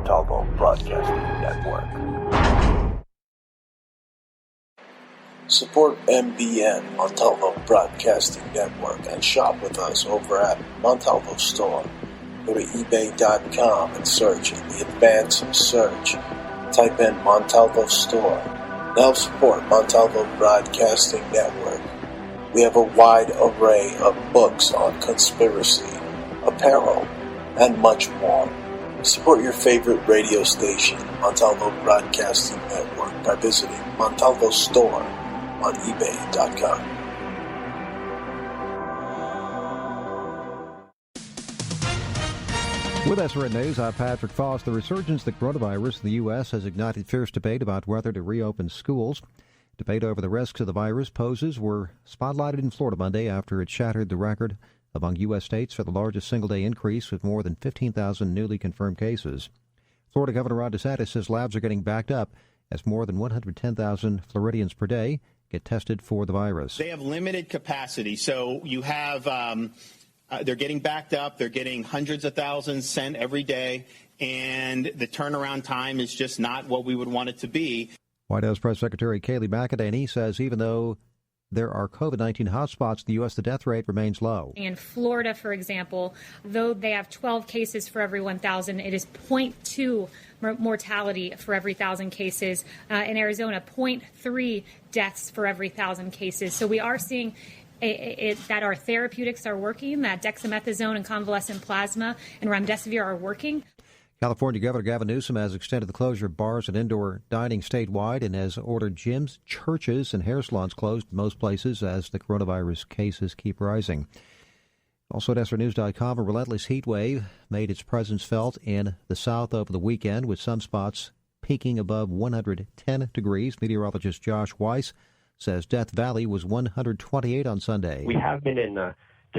Montalvo Broadcasting Network. Support MBN, Montalvo Broadcasting Network, and shop with us over at Montalvo Store. Go to ebay.com and search in the advanced search. Type in Montalvo Store. Now support Montalvo Broadcasting Network. We have a wide array of books on conspiracy, apparel, and much more. Support your favorite radio station, Montalvo Broadcasting Network, by visiting Montalvo Store on ebay.com. With SRN News, I'm Patrick Foss. The resurgence of the coronavirus in the U.S. has ignited fierce debate about whether to reopen schools. Debate over the risks of the virus poses were spotlighted in Florida Monday after it shattered the record among U.S. states for the largest single-day increase with more than 15,000 newly confirmed cases. Florida Governor Ron DeSantis says labs are getting backed up as more than 110,000 Floridians per day get tested for the virus. They have limited capacity, so you have they're getting backed up. They're getting hundreds of thousands sent every day, and the turnaround time is just not what we would want it to be. White House Press Secretary Kayleigh McEnany says even though there are COVID-19 hotspots in the U.S., the death rate remains low. In Florida, for example, though they have 12 cases for every 1,000, it is 0.2 mortality for every 1,000 cases. In Arizona, 0.3 deaths for every 1,000 cases. So we are seeing that our therapeutics are working, that dexamethasone and convalescent plasma and remdesivir are working. California Governor Gavin Newsom has extended the closure of bars and indoor dining statewide and has ordered gyms, churches, and hair salons closed in most places as the coronavirus cases keep rising. Also at SRNews.com, a relentless heat wave made its presence felt in the south over the weekend, with some spots peaking above 110 degrees. Meteorologist Josh Weiss says Death Valley was 128 on Sunday. We have been in the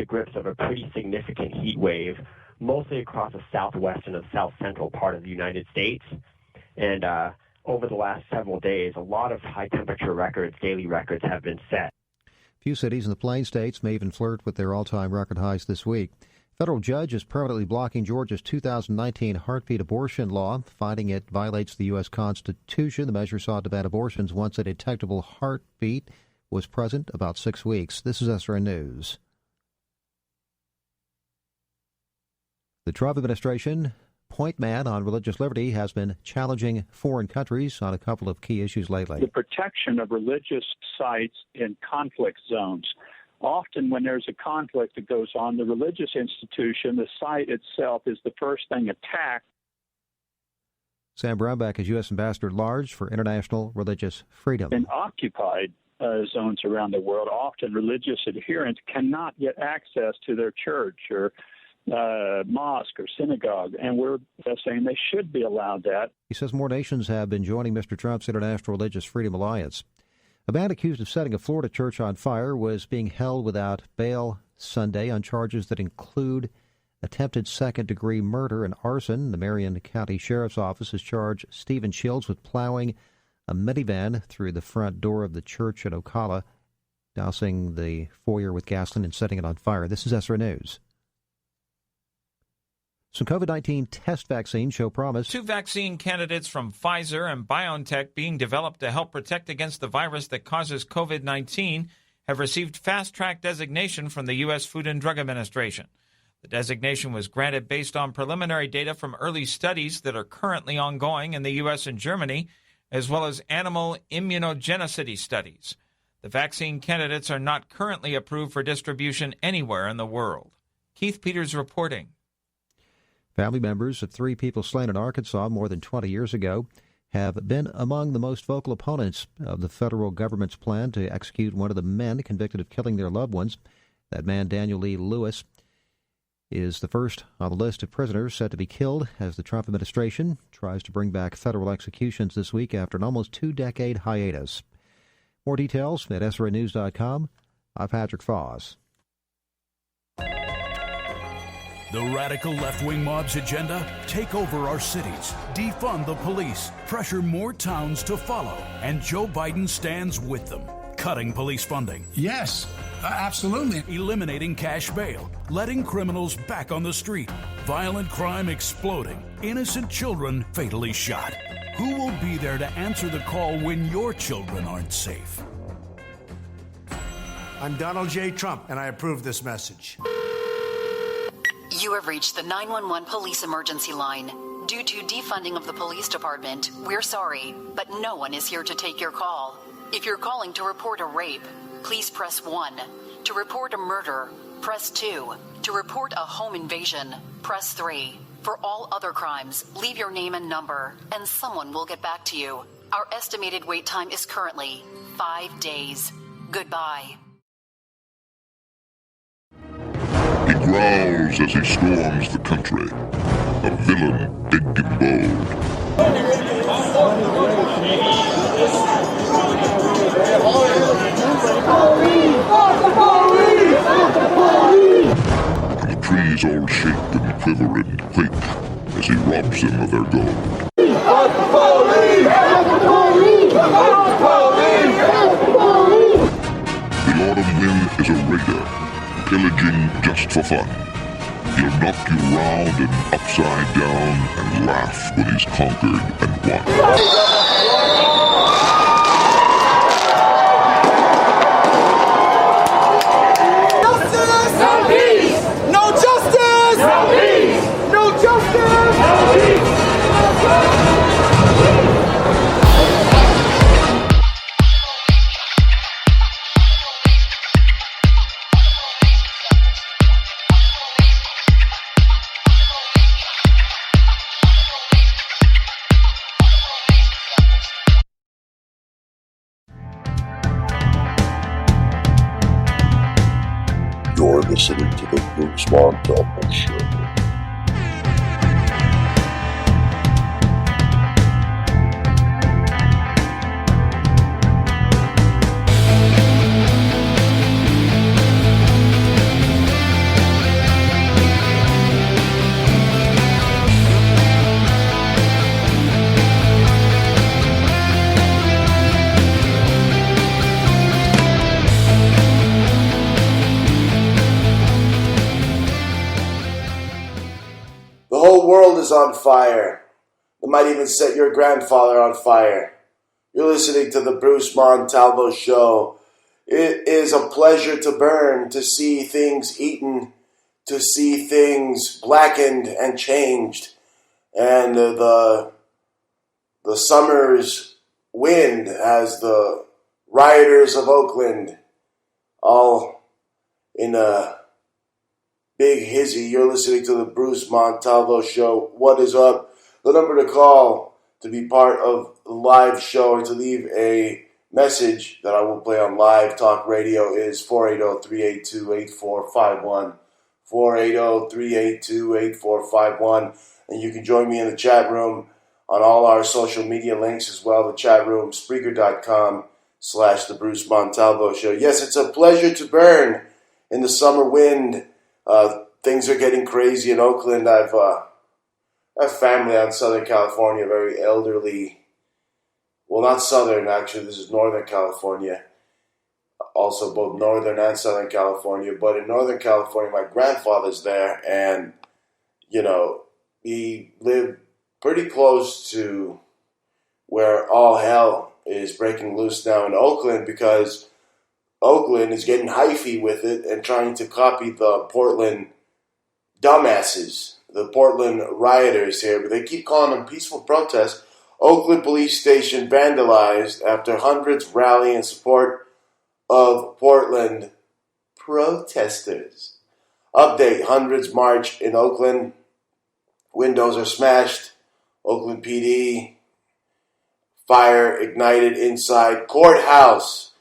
grips of a pretty significant heat wave, mostly across the southwest and the south central part of the United States. And over the last several days, a lot of high temperature records, daily records, have been set. Few cities in the Plain States may even flirt with their all-time record highs this week. Federal judge is permanently blocking Georgia's 2019 heartbeat abortion law, finding it violates the U.S. Constitution. The measure sought to ban abortions once a detectable heartbeat was present about 6 weeks. This is SRN News. The Trump administration, point man on religious liberty, has been challenging foreign countries on a couple of key issues lately. The protection of religious sites in conflict zones. Often when there's a conflict that goes on, the religious institution, the site itself, is the first thing attacked. Sam Brownback is U.S. Ambassador at Large for International Religious Freedom. In occupied zones around the world, often religious adherents cannot get access to their church or mosque or synagogue, and we're saying they should be allowed that. He says more nations have been joining Mr. Trump's International Religious Freedom Alliance. A man accused of setting a Florida church on fire was being held without bail Sunday on charges that include attempted second-degree murder and arson. The Marion County Sheriff's Office has charged Stephen Shields with plowing a minivan through the front door of the church at Ocala, dousing the foyer with gasoline and setting it on fire. This is SRN News. Some COVID-19 test vaccines show promise. 2 vaccine candidates from Pfizer and BioNTech being developed to help protect against the virus that causes COVID-19 have received fast-track designation from the U.S. Food and Drug Administration. The designation was granted based on preliminary data from early studies that are currently ongoing in the U.S. and Germany, as well as animal immunogenicity studies. The vaccine candidates are not currently approved for distribution anywhere in the world. Keith Peters reporting. Family members of 3 people slain in Arkansas more than 20 years ago have been among the most vocal opponents of the federal government's plan to execute one of the men convicted of killing their loved ones. That man, Daniel Lee Lewis, is the first on the list of prisoners set to be killed as the Trump administration tries to bring back federal executions this week after an almost 2-decade hiatus. More details at SRNews.com. I'm Patrick Foss. The radical left-wing mob's agenda? Take over our cities, defund the police, pressure more towns to follow, and Joe Biden stands with them. Cutting police funding. Yes, absolutely. Eliminating cash bail, letting criminals back on the street, violent crime exploding, innocent children fatally shot. Who will be there to answer the call when your children aren't safe? I'm Donald J. Trump, and I approve this message. You have reached the 911 police emergency line. Due to defunding of the police department, we're sorry, but no one is here to take your call. If you're calling to report a rape, please press 1. To report a murder, press 2. To report a home invasion, press 3. For all other crimes, leave your name and number, and someone will get back to you. Our estimated wait time is currently 5 days. Goodbye. He growls as he storms the country, a villain big and bold. And the trees all shake and quiver and quake as he robs them of their gold. The autumn wind is a raider, pillaging just for fun. He'll knock you round and upside down and laugh when he's conquered and won. Justice! No peace! No justice! No peace! No justice! No peace! You're listening to the Bruce Montalvo Show. The whole world is on fire. It might even set your grandfather on fire. You're listening to the Bruce Montalvo Show. It is a pleasure to burn, to see things eaten, to see things blackened and changed. And the summer's wind has the Rioters of Oakland all in a big hizzy. You're listening to the Bruce Montalvo Show. What is up? The number to call to be part of the live show or to leave a message that I will play on live talk radio is 480-382-8451. 480-382-8451. And you can join me in the chat room on all our social media links as well. The chat room, Spreaker.com/The Bruce Montalvo Show. Yes, it's a pleasure to burn in the summer wind. Things are getting crazy in Oakland. I have family out in Southern California, very elderly. Well, not Southern, actually. This is Northern California. Also, both Northern and Southern California. But in Northern California, my grandfather's there. And, you know, he lived pretty close to where all hell is breaking loose now in Oakland because Oakland is getting hyphy with it and trying to copy the Portland dumbasses, the Portland rioters here, but they keep calling them peaceful protests. Oakland police station vandalized after hundreds rally in support of Portland protesters. Update, hundreds march in Oakland. Windows are smashed. Oakland PD. Fire ignited inside courthouse.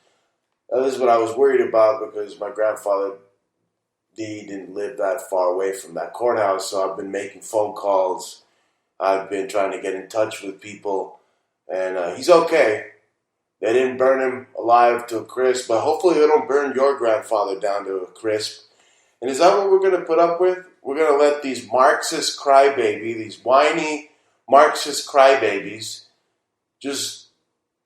Now, this is what I was worried about because my grandfather, he didn't live that far away from that courthouse, so I've been making phone calls. I've been trying to get in touch with people, and he's okay. They didn't burn him alive to a crisp, but hopefully they don't burn your grandfather down to a crisp. And is that what we're going to put up with? We're going to let these Marxist crybabies, these whiny Marxist crybabies, just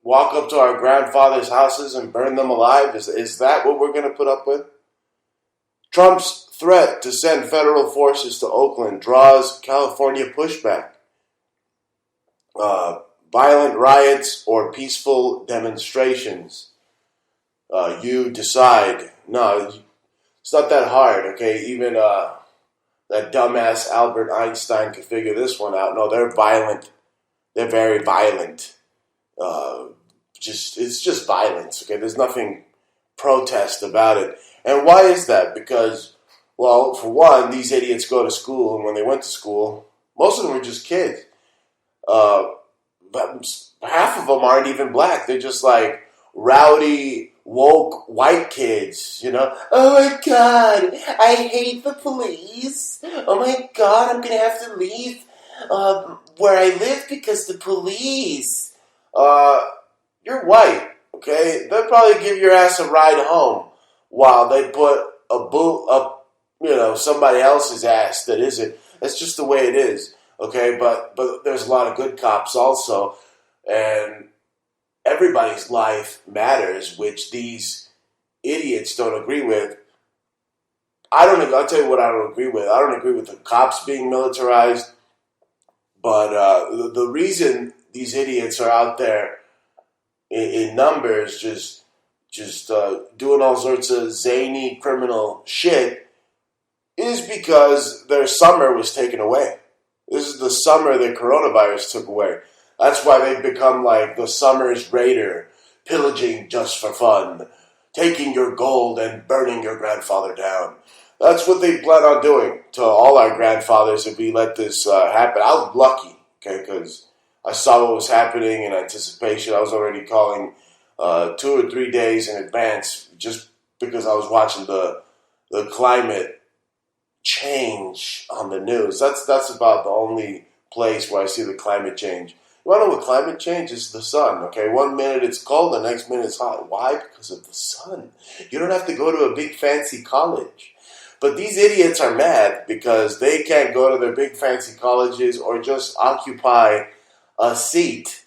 walk up to our grandfather's houses and burn them alive? Is that what we're going to put up with? Trump's threat to send federal forces to Oakland draws California pushback. Violent riots or peaceful demonstrations. You decide. No, it's not that hard, okay? Even that dumbass Albert Einstein could figure this one out. No, they're violent. They're very violent. It's just violence, okay? There's nothing protest about it. And why is that? Because, well, for one, these idiots go to school, and when they went to school, most of them were just kids. But half of them aren't even black. They're just like rowdy, woke white kids, you know. Oh my God, I hate the police. Oh my God, I'm going to have to leave where I live because the police. You're white, okay? They'll probably give your ass a ride home while they put a boot up, somebody else's ass that isn't. That's just the way it is, okay? But there's a lot of good cops also, and everybody's life matters, which these idiots don't agree with. I'll tell you what I don't agree with. I don't agree with the cops being militarized, but the reason these idiots are out there in numbers just doing all sorts of zany criminal shit is because their summer was taken away. This is the summer that coronavirus took away. That's why they've become like the summer's raider, pillaging just for fun, taking your gold and burning your grandfather down. That's what they plan on doing to all our grandfathers if we let this happen. I was lucky, okay, because I saw what was happening in anticipation. I was already calling 2 or 3 days in advance just because I was watching the climate change on the news. That's about the only place where I see the climate change. You want to know what climate change is? The sun, okay? 1 minute it's cold, the next minute it's hot. Why? Because of the sun. You don't have to go to a big fancy college. But these idiots are mad because they can't go to their big fancy colleges or just occupy a seat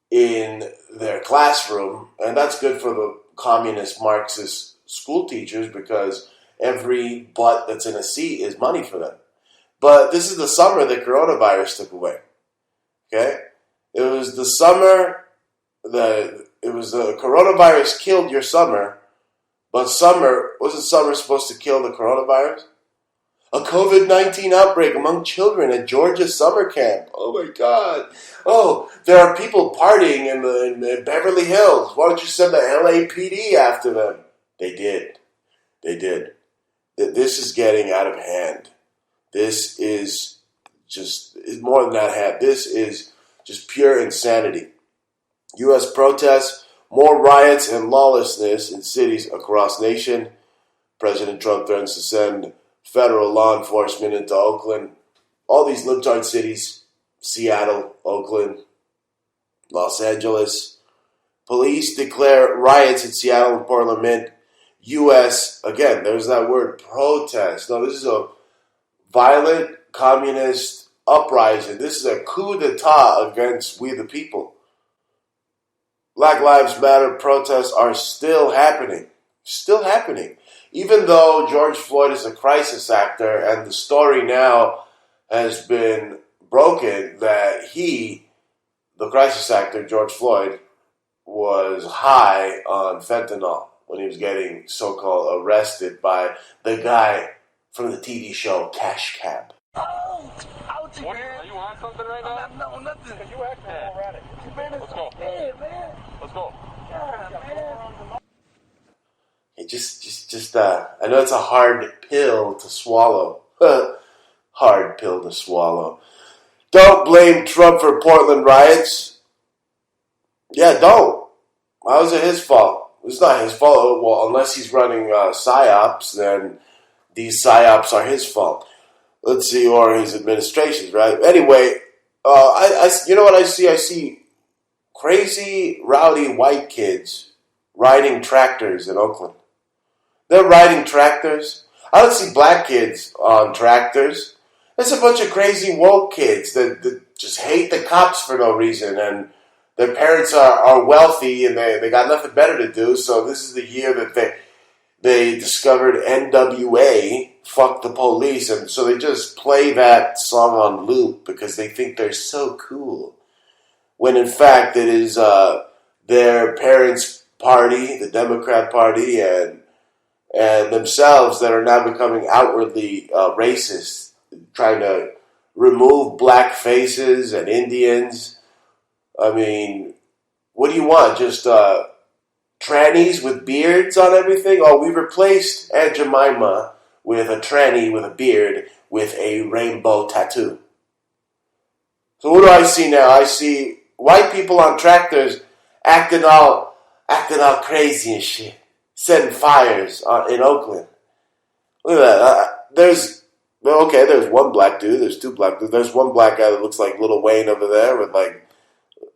in their classroom. And that's good for the communist Marxist school teachers because every butt that's in a seat is money for them. But this is the summer that coronavirus took away. Okay? It was the summer the coronavirus killed your summer, but wasn't summer supposed to kill the coronavirus? A COVID-19 outbreak among children at Georgia summer camp. Oh my God. Oh, there are people partying in Beverly Hills. Why don't you send the LAPD after them? They did. This is getting out of hand. This is just more than that hand. This is just pure insanity. U.S. protests, more riots and lawlessness in cities across nation. President Trump threatens to send federal law enforcement into Oakland. All these libtard cities, Seattle, Oakland, Los Angeles. Police declare riots in Seattle and Portland. U.S., again, there's that word, protest. No, this is a violent communist uprising. This is a coup d'etat against we the people. Black Lives Matter protests are still happening. Still happening. Even though George Floyd is a crisis actor and the story now has been broken that the crisis actor, George Floyd, was high on fentanyl when he was getting so-called arrested by the guy from the TV show Cash Cab. Oh, ouchie, man. Are you on something right now? No, nothing. You acting erratic. Let's go. Yeah, man. Let's go. Yeah, man. I know it's a hard pill to swallow. Hard pill to swallow. Don't blame Trump for Portland riots. Yeah, don't. How is it his fault? It's not his fault. Well, unless he's running psyops, then these psyops are his fault. Let's see, or his administration's, right? Anyway, you know what I see? I see crazy, rowdy white kids riding tractors in Oakland. They're riding tractors. I don't see black kids on tractors. There's a bunch of crazy woke kids that just hate the cops for no reason, and their parents are wealthy and they got nothing better to do. So this is the year that they discovered NWA, fuck the police, and so they just play that song on loop because they think they're so cool. When in fact it is their parents' party, the Democrat Party, and themselves that are now becoming outwardly racist, trying to remove black faces and Indians. I mean, what do you want? Just trannies with beards on everything? Oh, we replaced Aunt Jemima with a tranny with a beard with a rainbow tattoo. So what do I see now? I see white people on tractors acting all crazy and shit, setting fires in Oakland. Look at that. There's one black dude. There's two black dudes. There's one black guy that looks like Lil Wayne over there with like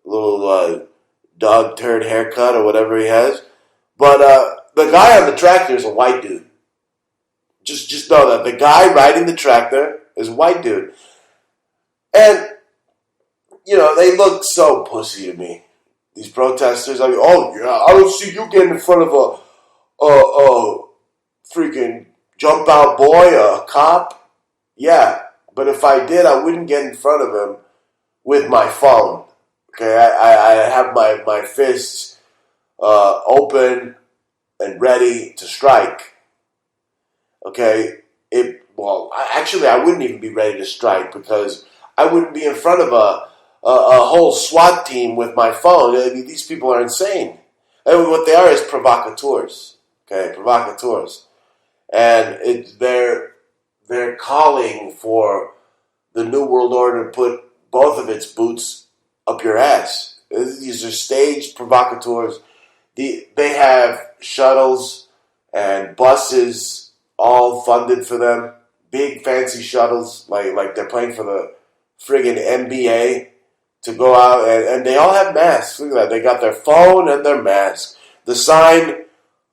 little dog turd haircut or whatever he has. But the guy on the tractor is a white dude. Just know that the guy riding the tractor is a white dude. And, you know, they look so pussy to me. These protesters. I mean, oh yeah, I don't see you getting in front of a freaking jump out boy, a cop. Yeah, but if I did, I wouldn't get in front of him with my phone. Okay, I have my fists open and ready to strike. Okay, I wouldn't even be ready to strike because I wouldn't be in front of a whole SWAT team with my phone. I mean, these people are insane. And what they are is provocateurs. Okay, provocateurs, and they're calling for the New World Order to put both of its boots up your ass. These are staged provocateurs. They have shuttles and buses all funded for them. Big fancy shuttles, like they're playing for the friggin' NBA to go out, and they all have masks. Look at that. They got their phone and their mask. The sign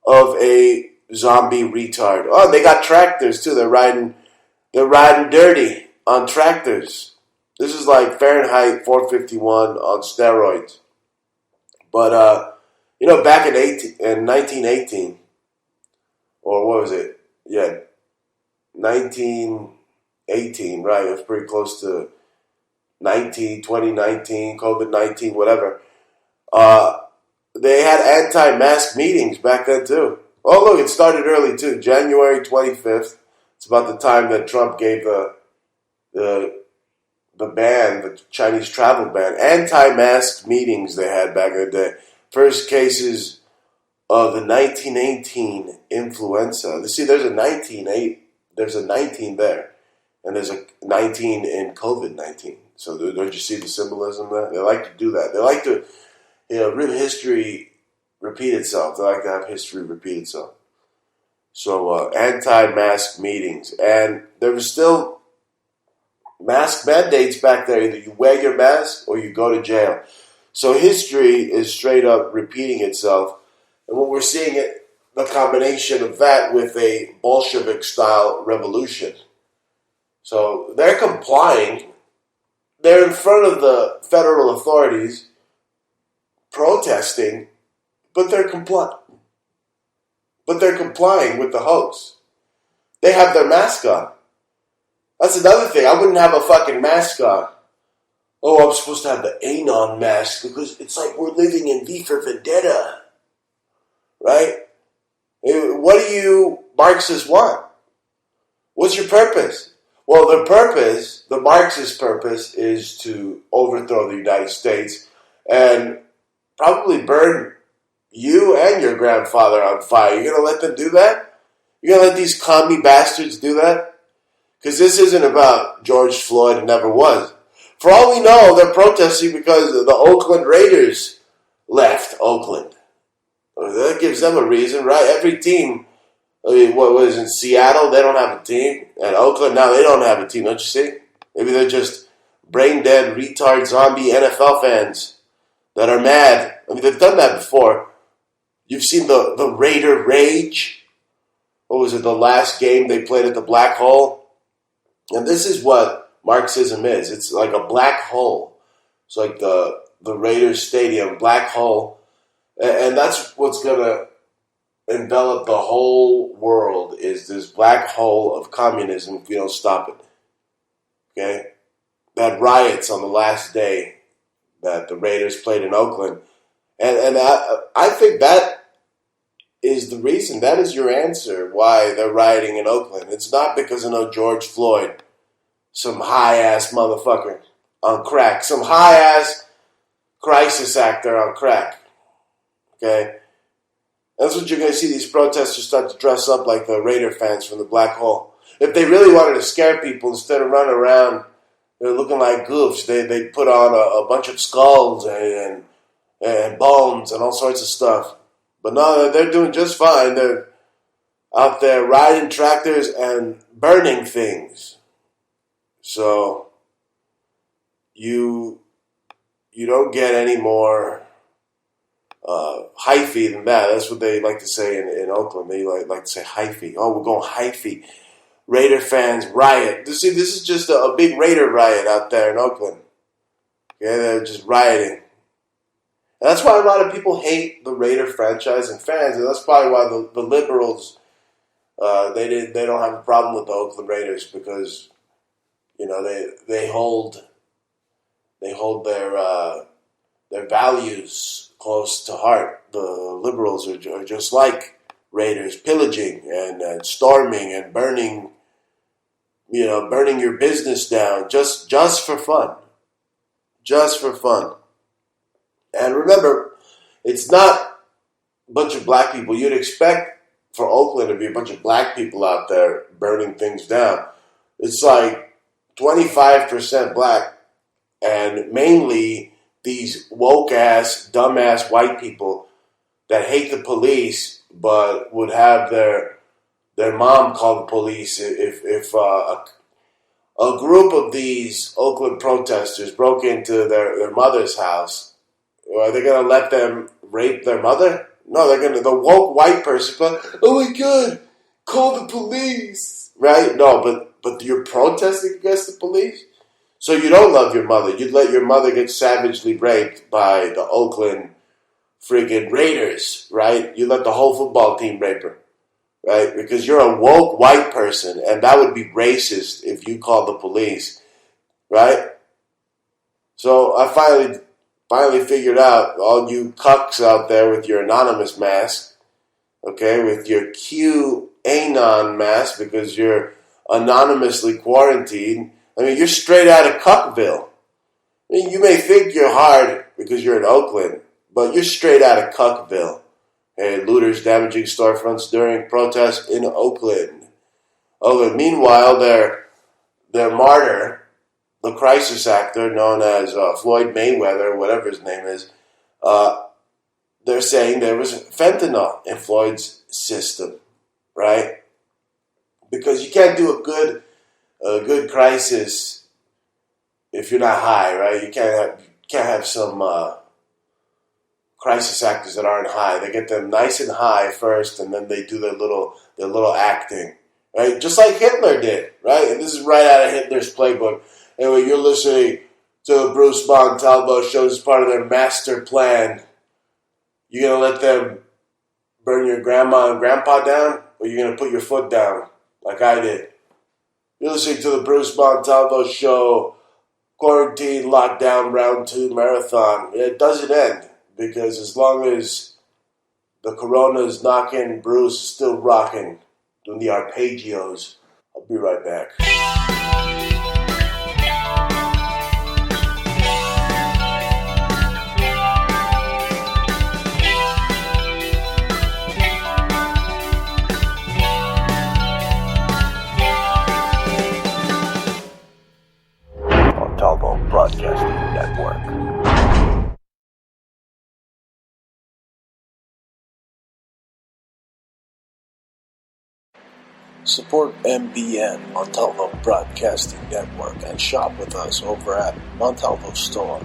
of a zombie retard. Oh, they got tractors too. They're riding dirty on tractors. This is like Fahrenheit 451 on steroids. But back in 1918, or what was it? Yeah, 1918, right? It was pretty close to 2019, COVID-19, whatever. They had anti-mask meetings back then too. Oh, look, it started early too. January 25th. It's about the time that Trump gave the ban, the Chinese travel ban. Anti-mask meetings they had back in the day. First cases of the 1918 influenza. See, there's a 19 there, and there's a 19 in COVID-19. So don't you see the symbolism there? They like to do that. They like to, history repeat itself. They like to have history repeat itself. So anti-mask meetings. And there was still mask mandates back there. Either you wear your mask or you go to jail. So history is straight up repeating itself. And what we're seeing it, the combination of that with a Bolshevik-style revolution. So they're complying. They're in front of the federal authorities protesting, but they're complying. But they're complying with the hoax. They have their mask on. That's another thing. I wouldn't have a fucking mask on. Oh, I'm supposed to have the Anon mask because it's like we're living in V for Vendetta. Right? What do you Marxists want? What's your purpose? Well, the purpose, the Marxist purpose, is to overthrow the United States and probably burn you and your grandfather on fire. You're going to let them do that? You're going to let these commie bastards do that? Because this isn't about George Floyd. It never was. For all we know, they're protesting because the Oakland Raiders left Oakland. That gives them a reason, right? Every team, what was in Seattle, they don't have a team. And Oakland, now they don't have a team, don't you see? Maybe they're just brain-dead, retard, zombie NFL fans that are mad. I mean, they've done that before. You've seen the Raider Rage. What was it, the last game they played at the Black Hole? And this is what Marxism is. It's like a black hole. It's like the Raiders Stadium, black hole. And that's what's going to envelop the whole world is this black hole of communism if we don't stop it. Okay? That riots on the last day that the Raiders played in Oakland. And I think that is the reason. That is your answer why they're rioting in Oakland. It's not because of no George Floyd, some high-ass motherfucker on crack, some high-ass crisis actor on crack. Okay? That's what you're going to see these protesters start to dress up like the Raider fans from the black hole. If they really wanted to scare people instead of running around looking like goofs, they put on a bunch of skulls and bones and all sorts of stuff. But no, they're doing just fine. They're out there riding tractors and burning things. So you don't get any more hyphy than that. That's what they like to say in Oakland. They like to say hyphy. Oh, we're going hyphy. Raider fans riot. This is just a big Raider riot out there in Oakland. Okay, they're just rioting. And that's why a lot of people hate the Raider franchise and fans, and that's probably why the liberals they don't have a problem with the Oakland Raiders, because they hold their values close to heart. The liberals are just like Raiders, pillaging and storming and burning your business down just for fun. Just for fun. And remember, it's not a bunch of black people. You'd expect for Oakland to be a bunch of black people out there burning things down. It's like 25% black, and mainly these woke-ass, dumbass white people that hate the police but would have their mom call the police if a group of these Oakland protesters broke into their mother's house. Are they going to let them rape their mother? No, the woke white person, but, oh my God, call the police, right? No, but you're protesting against the police? So you don't love your mother. You'd let your mother get savagely raped by the Oakland friggin' Raiders, right? You let the whole football team rape her, right? Because you're a woke white person, and that would be racist if you called the police, right? So I finally figured out, all you cucks out there with your anonymous mask, okay, with your QAnon mask because you're anonymously quarantined. I mean, you're straight out of Cuckville. I mean, you may think you're hard because you're in Oakland, but you're straight out of Cuckville. And looters damaging storefronts during protests in Oakland. Meanwhile, their martyr, the crisis actor known as Floyd Mayweather, whatever his name is, they're saying there was fentanyl in Floyd's system, right? Because you can't do a good crisis if you're not high, right? You can't have some crisis actors that aren't high. They get them nice and high first, and then they do their little acting, right? Just like Hitler did, right? And this is right out of Hitler's playbook. Anyway, you're listening to the Bruce Montalvo show as part of their master plan. You gonna let them burn your grandma and grandpa down, or you gonna put your foot down like I did? You're listening to the Bruce Montalvo show, quarantine lockdown round 2 marathon. It doesn't end, because as long as the corona's knocking, Bruce is still rocking, doing the arpeggios. I'll be right back. Montalvo Broadcasting Network. Support MBN, Montalvo Broadcasting Network, and shop with us over at Montalvo Store.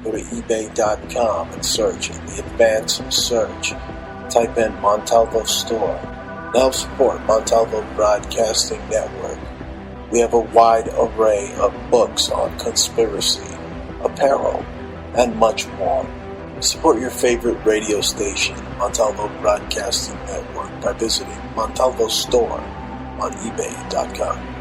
Go to ebay.com and search in the advanced search. Type in Montalvo Store. Now support Montalvo Broadcasting Network. We have a wide array of books on conspiracy, apparel, and much more. Support your favorite radio station, Montalvo Broadcasting Network, by visiting Montalvo Store on eBay.com.